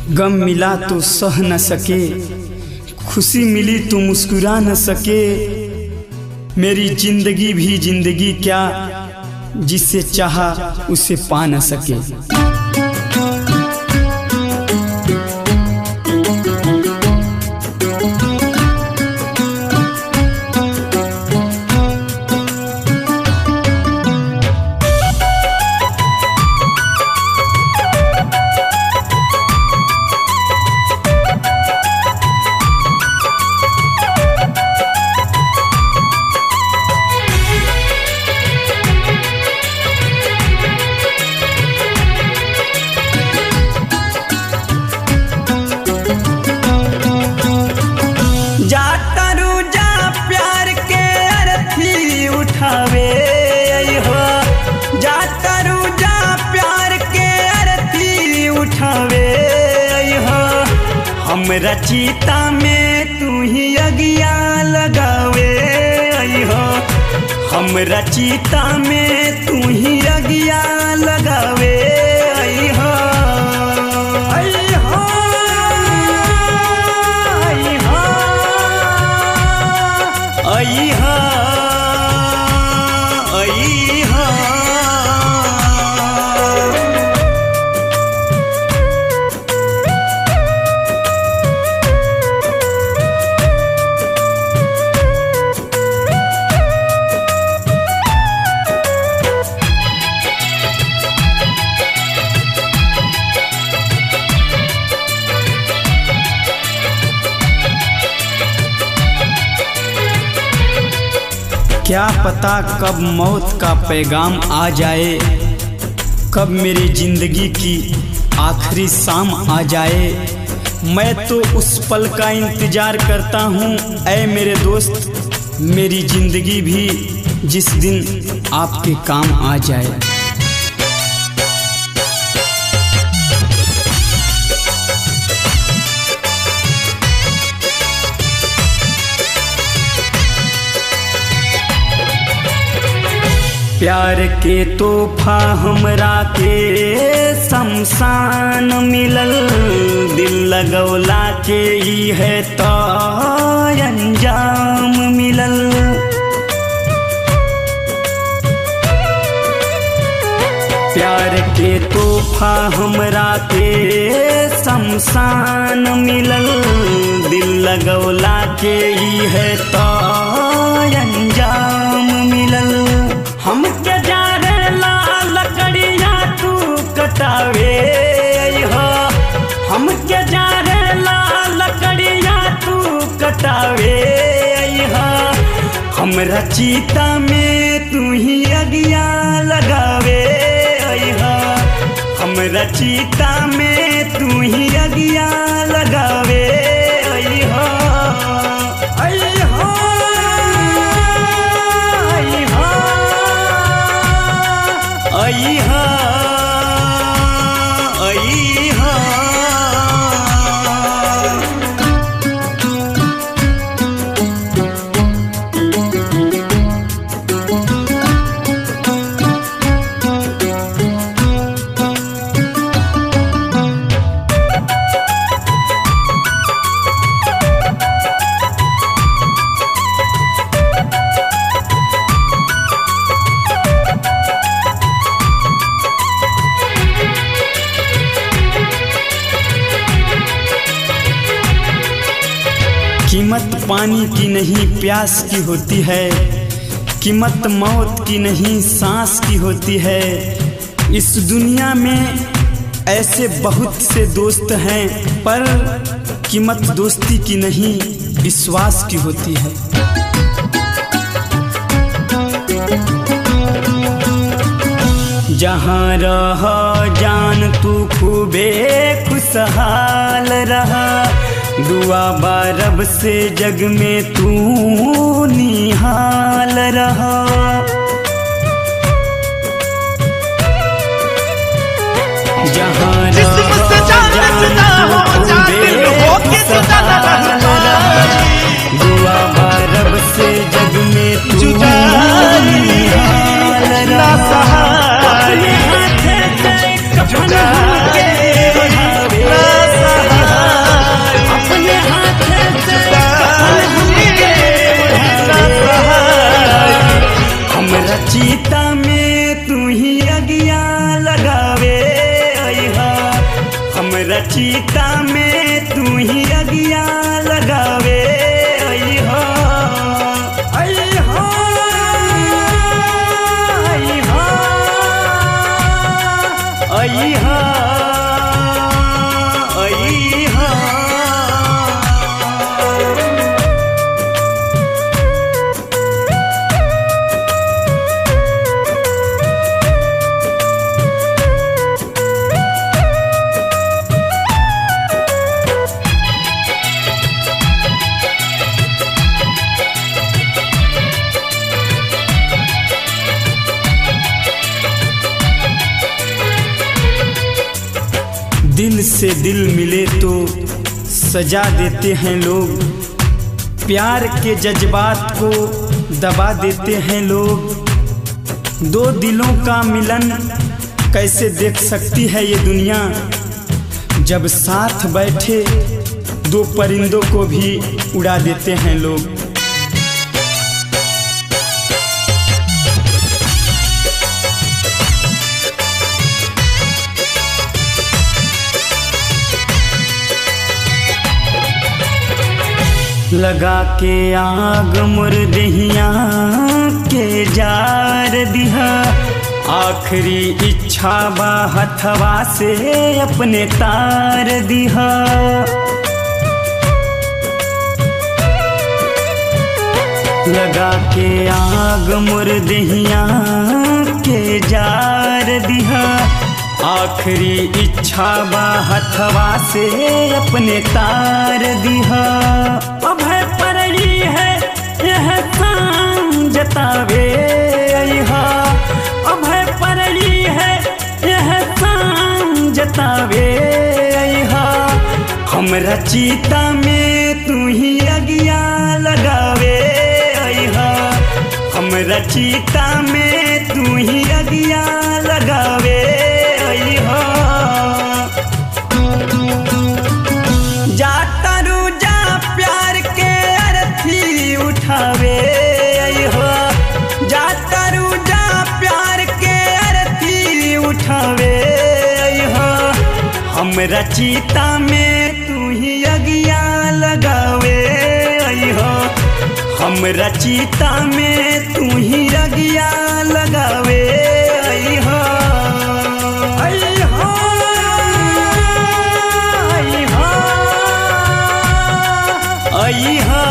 गम मिला तो सह न सके, खुशी मिली तो मुस्कुरा न सके। मेरी जिंदगी भी जिंदगी क्या, जिसे चाहा उसे पा न सके। हमरा चीता में तू ही अगिया लगावे अइहो, हमरा चीता में तू ही अगिया लगावे अइहो। अइहो अइहो अइहो अइहो। क्या पता कब मौत का पैगाम आ जाए, कब मेरी जिंदगी की आखिरी शाम आ जाए। मैं तो उस पल का इंतजार करता हूँ ऐ मेरे दोस्त, मेरी जिंदगी भी जिस दिन आपके काम आ जाए। प्यार के तोहफा हमरा के शमशान मिलल, दिल लगौला के ही है तो अंजाम मिलल। प्यार के तोहफा हमरा के शमशान मिलल, दिल लगौला के ही है तो अंजाम मिलल। हमके जारेला लकड़िया तू कटावे अइहो, हमके जारेला लकड़िया तू कटावे अइहो। हमरा चीता में तू ही अगिया लगावे अइहो, हमरा चीता में तू ही अगिया लगावे अइहो। अइहो अइहो अइहो। कीमत पानी की नहीं प्यास की होती है, कीमत मौत की नहीं सांस की होती है। इस दुनिया में ऐसे बहुत से दोस्त हैं, पर कीमत दोस्ती की नहीं विश्वास की होती है। जहाँ रह जान तू खूबे खुशहाल रहा, दुआ बारब से जग में तू निहाल रहा। जहाँ रह जान तू खूबे खुशहाल रहा, दुआ बारब से जग में तू निहाल रहा। हमरा चीता में तू ही अगिया लगावे अइहा अइहा अइहा अइहा अइहा। दिल से दिल मिले तो सजा देते हैं लोग, प्यार के जज्बात को दबा देते हैं लोग। दो दिलों का मिलन कैसे देख सकती है ये दुनिया, जब साथ बैठे दो परिंदों को भी उड़ा देते हैं लोग। लगा के आग मुर्दहिया के जार दिहा, आखिरी इच्छा बा हथवा से अपने तार दिहा। लगा के आग मुर्दहिया के जार दिहा, आखिरी इच्छा बा हथवा से अपने तार दिहा। अभय परली है यह शाम जतावे अइहा, अभय परली है यह शाम जतावे अइहा। हमरा चीता में तू ही अगिया लगावे अइहा, हमरा चीता में तू ही अगिया लगावे अइहा। जाता रूजा प्यार के अर्थी उठावे अइहा, जाता रूजा प्यार के अर्थी उठावे अइहा। हमरा चीता में तू ही अगिया लगावे अइहा, हमरा चीता में तू ही अगिया लगावे अइहा अइहा अइहा अइहा।